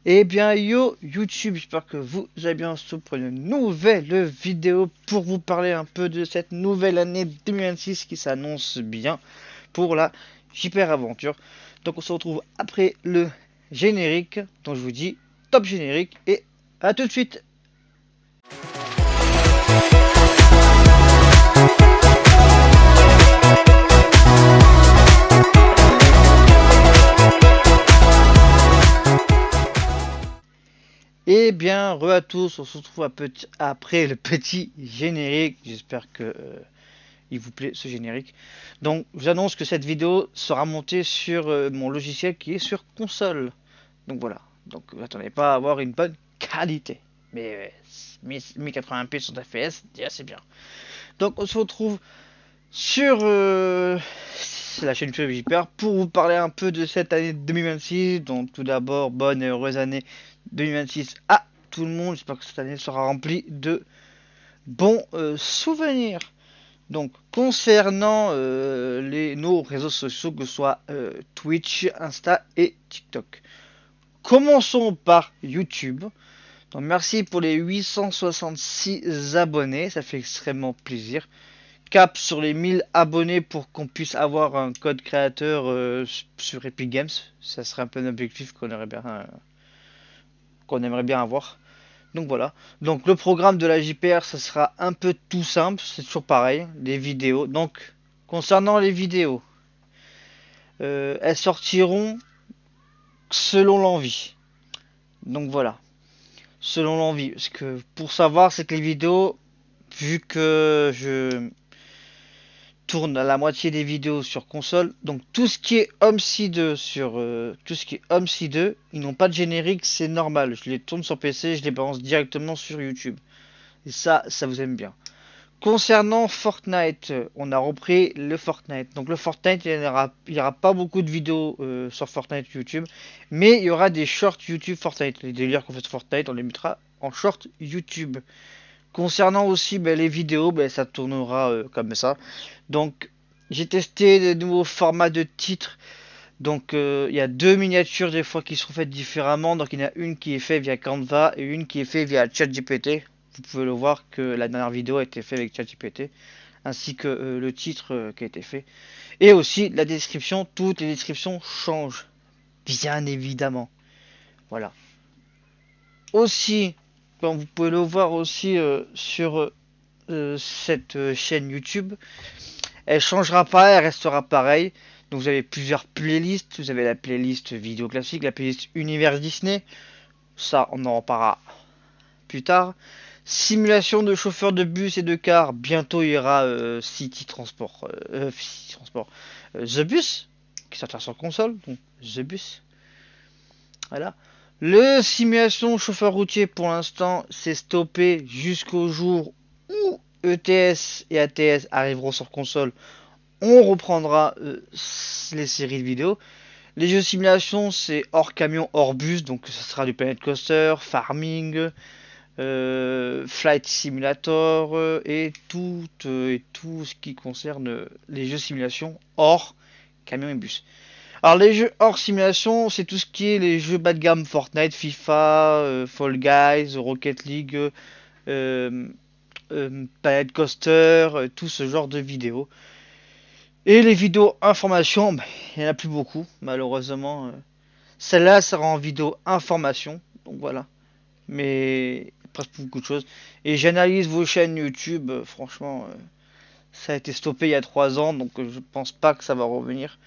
Eh bien yo YouTube, j'espère que vous allez bien pour une nouvelle vidéo pour vous parler un peu de cette nouvelle année 2026 qui s'annonce bien pour la Hyper Aventure. Donc on se retrouve après le générique, donc je vous dis top générique et à tout de suite. Eh bien, re à tous, on se retrouve après le petit générique. J'espère que il vous plaît ce générique. Donc, je vous annonce que cette vidéo sera montée sur mon logiciel qui est sur console. Donc voilà. Donc, vous n'attendez pas à avoir une bonne qualité. Mais 1080p 60 fps, déjà c'est bien. Donc, on se retrouve sur la chaîne YouTube JPR pour vous parler un peu de cette année 2026. Donc, tout d'abord, bonne et heureuse année 2026 à tout le monde. J'espère que cette année sera remplie de bons souvenirs. Donc, concernant nos réseaux sociaux, que ce soit Twitch, Insta et TikTok. Commençons par YouTube. Donc, merci pour les 866 abonnés, ça fait extrêmement plaisir. Cap sur les 1000 abonnés pour qu'on puisse avoir un code créateur sur Epic Games. Ça serait un peu un objectif qu'on aimerait bien avoir. Donc voilà. Donc le programme de la JPR, ça sera un peu tout simple. C'est toujours pareil. Les vidéos. Donc concernant les vidéos, elles sortiront selon l'envie. Donc voilà. Selon l'envie. Parce que pour savoir, c'est que les vidéos, vu que je tourne à la moitié des vidéos sur console, donc tout ce qui est Homesy 2 sur tout ce qui est Homesy 2, ils n'ont pas de générique, c'est normal. Je les tourne sur PC, je les balance directement sur YouTube. Et ça vous aime bien. Concernant Fortnite, on a repris le Fortnite. Donc le Fortnite, il n'y aura pas beaucoup de vidéos sur Fortnite YouTube, mais il y aura des shorts YouTube Fortnite. Les délires qu'on fait sur Fortnite, on les mettra en short YouTube. Concernant aussi les vidéos, ça tournera comme ça. Donc j'ai testé de nouveaux formats de titres. Donc il y a deux miniatures des fois qui sont faites différemment. Donc il y en a une qui est faite via Canva et une qui est faite via ChatGPT. Vous pouvez le voir que la dernière vidéo a été faite avec ChatGPT, ainsi que le titre qui a été fait. Et aussi la description, toutes les descriptions changent, bien évidemment. Voilà. Aussi, comme vous pouvez le voir aussi sur cette chaîne YouTube, elle changera pas, elle restera pareille. Donc vous avez plusieurs playlists, vous avez la playlist vidéo classique, la playlist univers Disney, ça on en reparlera plus tard. Simulation de chauffeur de bus et de car, bientôt il y aura City Transport, The Bus, qui sortira sur console, donc The Bus, voilà. Le simulation chauffeur routier pour l'instant c'est stoppé jusqu'au jour où ETS et ATS arriveront sur console. On reprendra les séries de vidéos. Les jeux de simulation, c'est hors camion, hors bus, donc ça sera du Planet Coaster, Farming, Flight Simulator et tout ce qui concerne les jeux de simulation hors camion et bus. Alors les jeux hors simulation, c'est tout ce qui est les jeux bas de gamme Fortnite, FIFA, Fall Guys, Rocket League, euh, Planet Coaster, tout ce genre de vidéos. Et les vidéos information, il n'y en a plus beaucoup, malheureusement. Celle-là sera en vidéo information, donc voilà. Mais presque beaucoup de choses. Et j'analyse vos chaînes YouTube, franchement, ça a été stoppé il y a 3 ans, donc je pense pas que ça va revenir.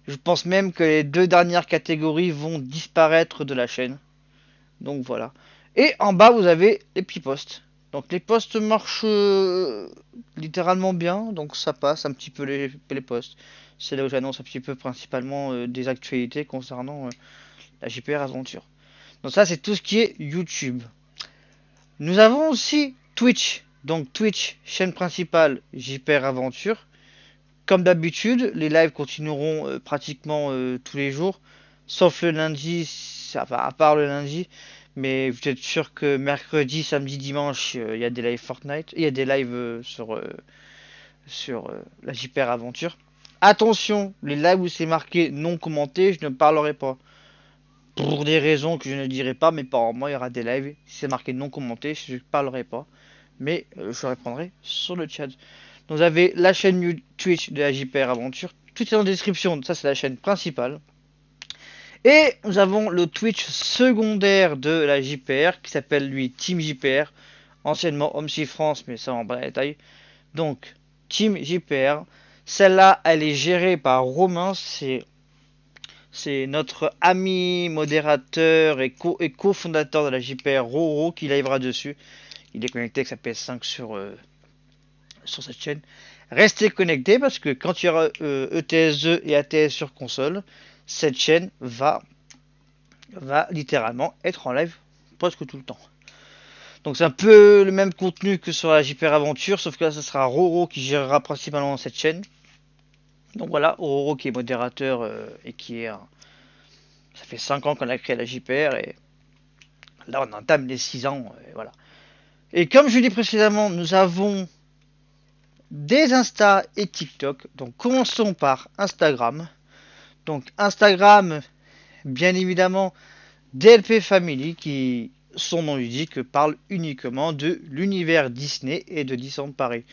Je pense même que les deux dernières catégories vont disparaître de la chaîne. Donc voilà. Et en bas, vous avez les petits posts. Donc les posts marchent littéralement bien, donc ça passe un petit peu les posts. C'est là où j'annonce un petit peu principalement des actualités concernant la JPR Aventure. Donc ça, c'est tout ce qui est YouTube. Nous avons aussi Twitch. Donc Twitch, chaîne principale JPR Aventure. Comme d'habitude, les lives continueront pratiquement tous les jours, sauf le lundi, à part le lundi. Mais vous êtes sûr que mercredi, samedi, dimanche, il y a des lives Fortnite, il y a des lives sur la JPR Aventure. Attention, les lives où c'est marqué non commenté, je ne parlerai pas. pour des raisons que je ne dirai pas, mais par moi il y aura des lives. Si c'est marqué non commenté, je ne parlerai pas. Mais je répondrai sur le chat. Donc, vous avez la chaîne Twitch de la JPR Aventure. Tout est en description. Ça, c'est la chaîne principale. Et nous avons le Twitch secondaire de la JPR qui s'appelle lui Team JPR. Anciennement Homsi France, mais ça en bas détail. Donc, Team JPR. Celle-là, elle est gérée par Romain. C'est notre ami modérateur et cofondateur de la JPR, Roro, qui livera dessus. Il est connecté avec sa PS5 sur cette chaîne. Restez connectés parce que quand il y aura ETS2 et ATS sur console, cette chaîne va littéralement être en live presque tout le temps. Donc c'est un peu le même contenu que sur la JPR Aventure, sauf que là, ce sera Roro qui gérera principalement cette chaîne. Donc voilà, Roro qui est modérateur et qui est... ça fait 5 ans qu'on a créé la JPR et là on entame les 6 ans. Et voilà. Et comme je l'ai dit précédemment, nous avons des Insta et TikTok. Donc commençons par Instagram. Donc Instagram, bien évidemment, DLP Family, qui, son nom lui dit, que parle uniquement de l'univers Disney et de Disneyland Paris.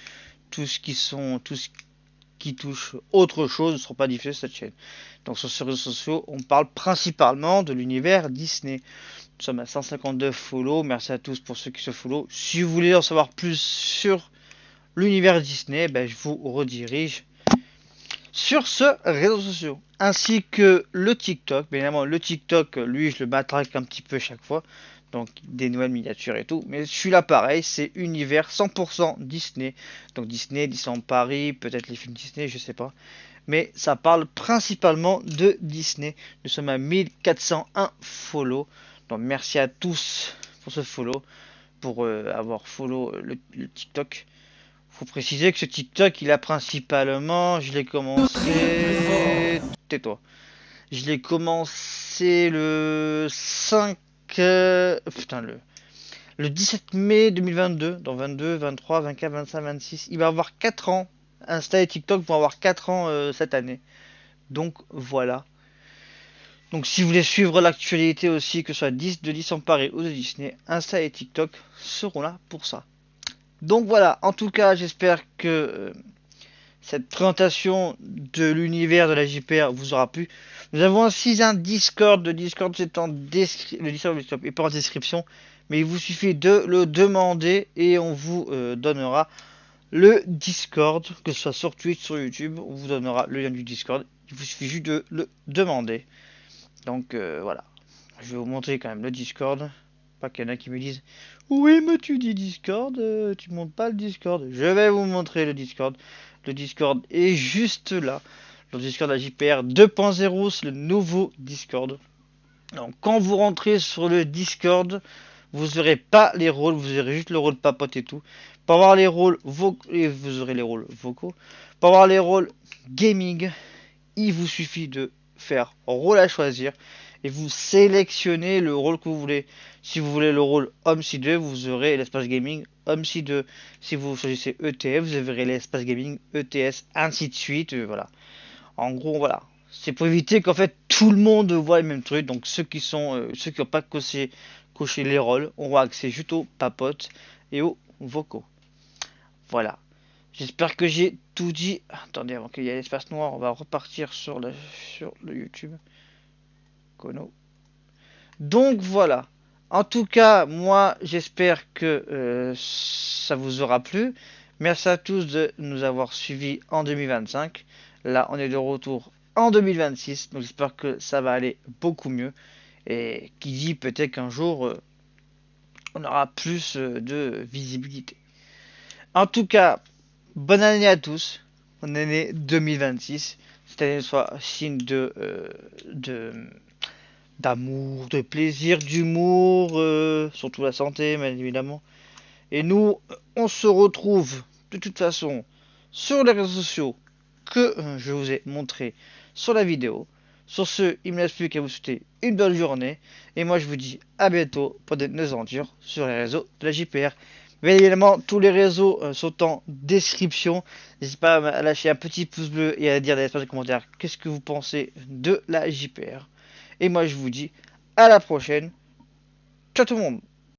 Tout ce qui touche autre chose ne sera pas diffusé sur cette chaîne. Donc sur ces réseaux sociaux, on parle principalement de l'univers Disney. Nous sommes à 152 follow. Merci à tous pour ceux qui se follow. Si vous voulez en savoir plus sur l'univers Disney, je vous redirige sur ce réseau social. Ainsi que le TikTok. Bien évidemment, le TikTok, lui, je le matraque un petit peu chaque fois. Donc des nouvelles miniatures et tout. Mais celui-là, pareil, c'est univers 100% Disney. Donc Disney, Disneyland Paris, peut-être les films Disney, je sais pas. Mais ça parle principalement de Disney. Nous sommes à 1401 follow. Donc merci à tous pour ce follow. Pour avoir follow le TikTok. Faut préciser que ce TikTok, il a principalement, je l'ai commencé, tais-toi, je l'ai commencé le 5, putain le 17 mai 2022, dans 22, 23, 24, 25, 26, il va avoir 4 ans, Insta et TikTok vont avoir 4 ans cette année, donc voilà. Donc si vous voulez suivre l'actualité aussi, que ce soit de Disneyland Paris ou de Disney, Insta et TikTok seront là pour ça. Donc voilà, en tout cas, j'espère que cette présentation de l'univers de la JPR vous aura plu. Nous avons aussi un Discord. Le Discord, c'est en description. Et pas en description, mais il vous suffit de le demander et on vous donnera le Discord, que ce soit sur Twitch, sur YouTube, on vous donnera le lien du Discord. Il vous suffit juste de le demander. Donc voilà, je vais vous montrer quand même le Discord. Pas qu'il y en a qui me disent oui mais tu dis Discord, tu montes pas le Discord. Je vais vous montrer le Discord. Le Discord est juste là. Le Discord de la JPR 2.0, c'est le nouveau Discord. Donc quand vous rentrez sur le Discord, vous aurez pas les rôles, vous aurez juste le rôle papote et tout. Pour avoir les rôles vocaux, vous aurez les rôles vocaux. Pour avoir les rôles gaming, il vous suffit de faire rôle à choisir et vous sélectionnez le rôle que vous voulez. Si vous voulez le rôle OMC2, vous aurez l'espace gaming OMC2. Si vous choisissez ETF, vous verrez l'espace gaming ETS, ainsi de suite. Voilà. En gros, voilà. C'est pour éviter qu'en fait tout le monde voit les mêmes trucs. Donc ceux qui n'ont pas coché les rôles auront accès juste aux papotes et aux vocaux. Voilà. J'espère que j'ai tout dit. Attendez, avant qu'il y ait l'espace noir, on va repartir sur le YouTube. Kono. Donc voilà. En tout cas, moi, j'espère que ça vous aura plu. Merci à tous de nous avoir suivis en 2025. Là, on est de retour en 2026. Donc j'espère que ça va aller beaucoup mieux. Et qui dit peut-être qu'un jour, on aura plus de visibilité. En tout cas, bonne année à tous. Bonne année 2026. Cette année soit signe d'amour, de plaisir, d'humour, surtout la santé, bien évidemment. Et nous, on se retrouve de toute façon sur les réseaux sociaux que je vous ai montré sur la vidéo. Sur ce, il ne me reste plus qu'à vous souhaiter une bonne journée. Et moi, je vous dis à bientôt pour de nouvelles aventures sur les réseaux de la JPR. Bien évidemment, tous les réseaux sont en description. N'hésitez pas à lâcher un petit pouce bleu et à dire dans l'espace de commentaires qu'est-ce que vous pensez de la JPR. Et moi, je vous dis à la prochaine. Ciao tout le monde.